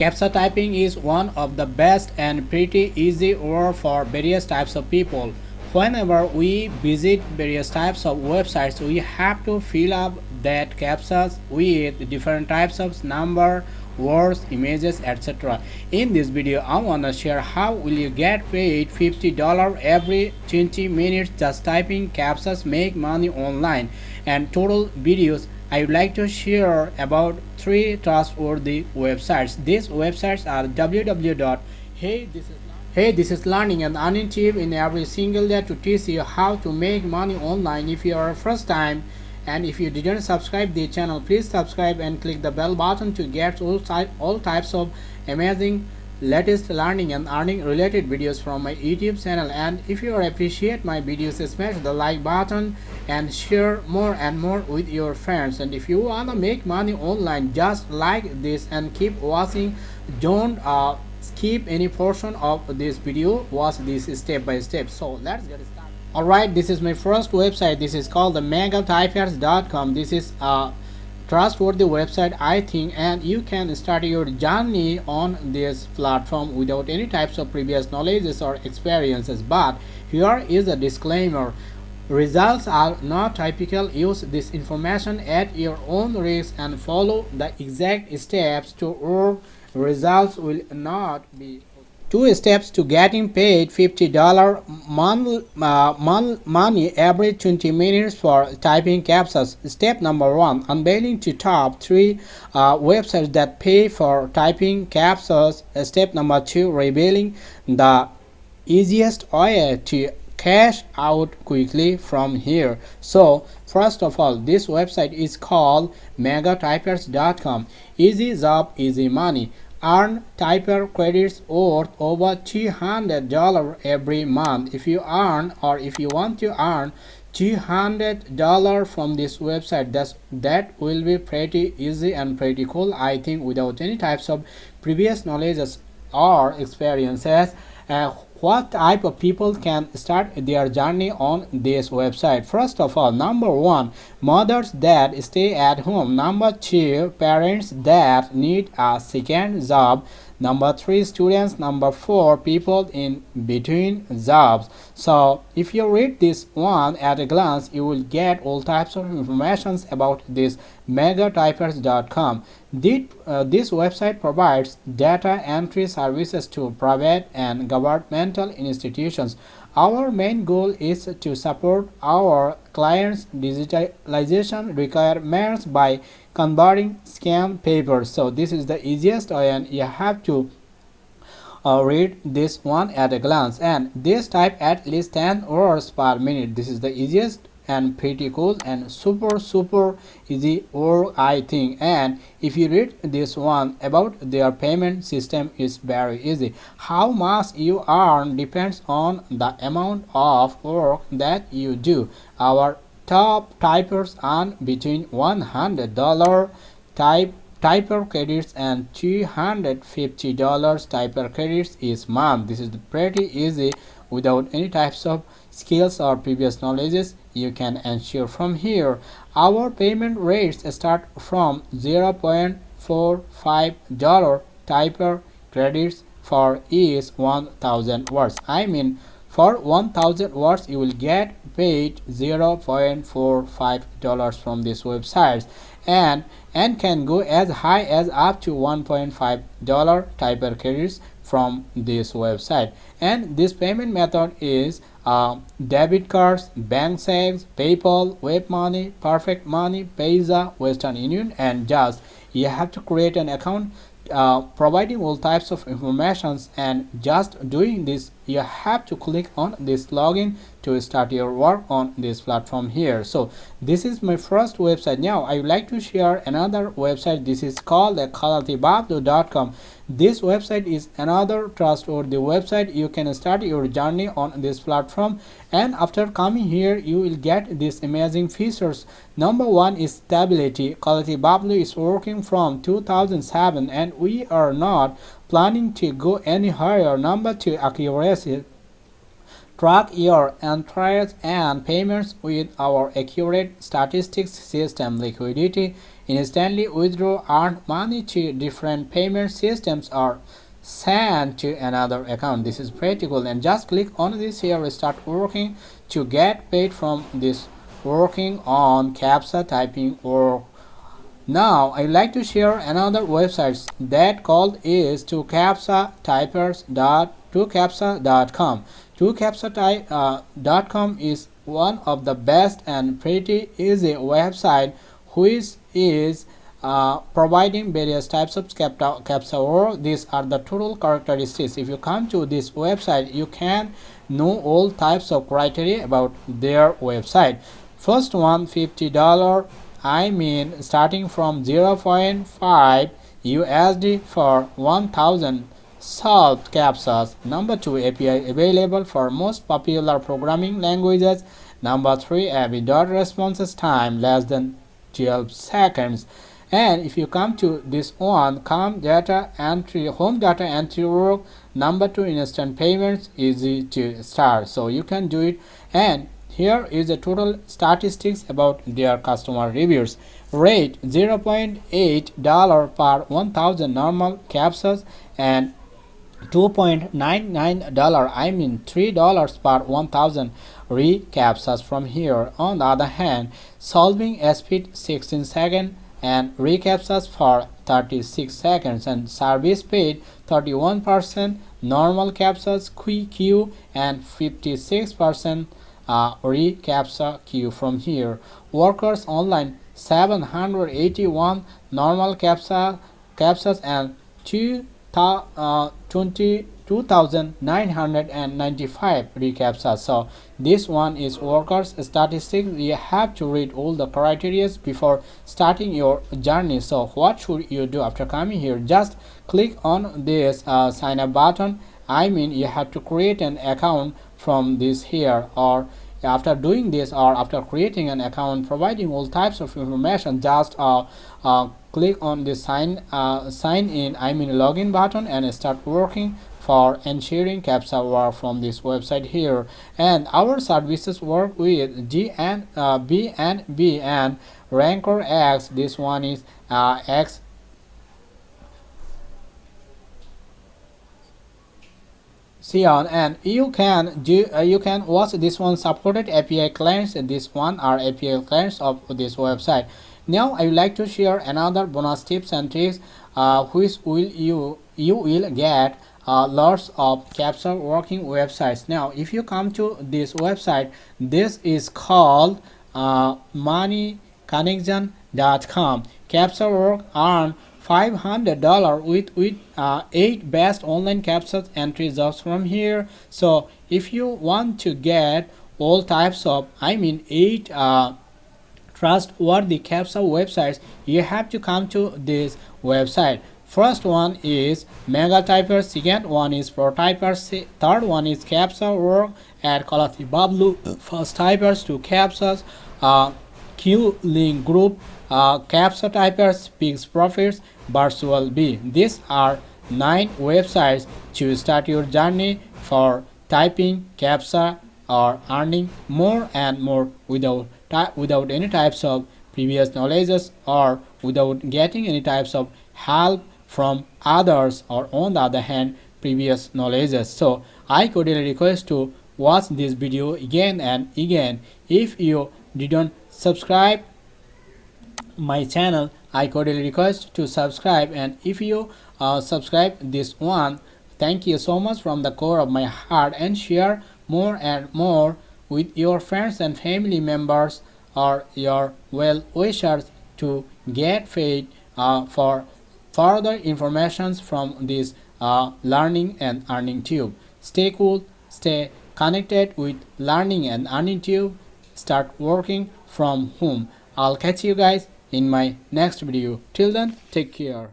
Captcha typing is one of the best and pretty easy work for various types of people. Whenever we visit various types of websites, we have to fill up that captchas with different types of number, words, images, etc. In this video, I wanna share how will you get paid $50 every 20 minutes just typing captchas, make money online, and total videos. I would like to share about 3 trustworthy websites. These websites are Hey, this is learning and earning tip in every single day to teach you how to make money online. If you are first time and if you didn't subscribe the channel, please subscribe and click the bell button to get all types of amazing latest learning and earning related videos from my YouTube channel. And if you appreciate my videos, smash the like button and share more and more with your friends. And if you wanna make money online, just like this and keep watching. Don't skip any portion of this video. Watch this step by step. So let's get started. Alright, this is my first website. This is called the megatypers.com. This is a trustworthy website, I think, and you can start your journey on this platform without any types of previous knowledges or experiences. But here is a disclaimer: results are not typical. Use this information at your own risk and follow the exact steps to earn results. Will not be 2 steps to getting paid $50 money every 20 minutes for typing captchas. Step number 1: unveiling to top 3 websites that pay for typing captchas. Step number 2: revealing the easiest way to cash out quickly from here. So first of all, this website is called megatypers.com. Easy job, easy money. Earn typer credits worth over $200 every month. If you earn, or if you want to earn $200 from this website, that will be pretty easy and pretty cool, I think, without any types of previous knowledge or experiences. What type of people can start their journey on this website? First of all, number 1, mothers that stay at home. Number 2, parents that need a second job. Number 3, students. Number 4, people in between jobs. So if you read this one at a glance, you will get all types of information about this megatypers.com. This website provides data entry services to private and governmental institutions. Our main goal is to support our clients' digitalization requirements by converting scanned papers. So this is the easiest way, and you have to read this one at a glance, and this type at least 10 words per minute. This is the easiest and pretty cool and super easy work, I think. And if you read this one about their payment system, is very easy. How much you earn depends on the amount of work that you do. Our top typers earn between $100 typer credits and $250 typer credits each month. This is pretty easy without any types of skills or previous knowledges. You can ensure from here. Our payment rates start from $0.45 typer credits for each 1000 words. I mean, for 1000 words you will get paid $0.45 from this website, and can go as high as up to $1.5 typer credits from this website. And this payment method is debit cards, bank saves, PayPal, Web Money, Perfect Money, Payza, Western Union, and just you have to create an account, providing all types of informations, and just doing this you have to click on this login to start your work on this platform here. So this is my first website. Now I would like to share another website. This is called the qualitybablu.com. This website is another trustworthy website. You can start your journey on this platform, and after coming here you will get these amazing features. Number 1 is stability. Quality Bablu is working from 2007 and we are not planning to go any higher. Number 2, accuracy. Track your entries and payments with our accurate statistics system. Liquidity. instantly withdraw earned money to different payment systems or send to another account. This is pretty cool, and just click on this here, start working to get paid from this working on captcha typing work. Now I like to share another website that called is 2captcha.com. 2captcha.com is one of the best and pretty easy website which is providing various types of captcha work. These are the total characteristics. If you come to this website, you can know all types of criteria about their website. First one, $50, starting from 0.5 USD for 1000 solved captchas. Number 2, API available for most popular programming languages. Number 3, API dot responses time less than 12 seconds. And if you come to this one, home data entry work. Number 2, instant payments, easy to start, so you can do it. And here is the total statistics about their customer reviews. Rate $0.8 per 1000 normal captchas and $2.99 $3 per 1000 recaptchas from here. On the other hand, solving speed 16 seconds and recaptchas for 36 seconds, and service paid 31% normal captchas queue and 56% recaptcha queue from here. Workers online 781 normal captchas and 22,995 recaptchas. So this one is workers statistics. You have to read all the criteria before starting your journey. So what should you do after coming here? Just click on this sign up button. You have to create an account from this here, or after doing this, or after creating an account providing all types of information, just click on the sign in login button and start working for ensuring captcha work from this website here. And our services work with BNB and Ranker X. This one is X Sion, and you can watch this one supported API clients. This one are API clients of this website. Now I would like to share another bonus tips and tricks which you will get lots of captcha working websites. Now if you come to this website, this is called moneyconnection.com. Captcha work earn $500 with 8 best online captcha entry jobs from here. So if you want to get all types of 8 trustworthy captcha websites, you have to come to this website. First one is Mega Typer, second one is Pro Typer, third one is captcha work at Kalati Bablu, first typers to captchas, Q-Link Group, captcha typers, Pigs Profits, Virtual B. These are 9 websites to start your journey for typing captcha or earning more and more without any types of previous knowledges or without getting any types of help from others, or on the other hand previous knowledges. So I cordially request to watch this video again and again. If you didn't subscribe my channel, I cordially request to subscribe, and if you subscribe this one, thank you so much from the core of my heart, and share more and more with your friends and family members or your well wishers to get paid for further informations from this learning and earning tube. Stay cool, stay connected with learning and earning tube. Start working from home. I'll catch you guys in my next video. Till then, take care.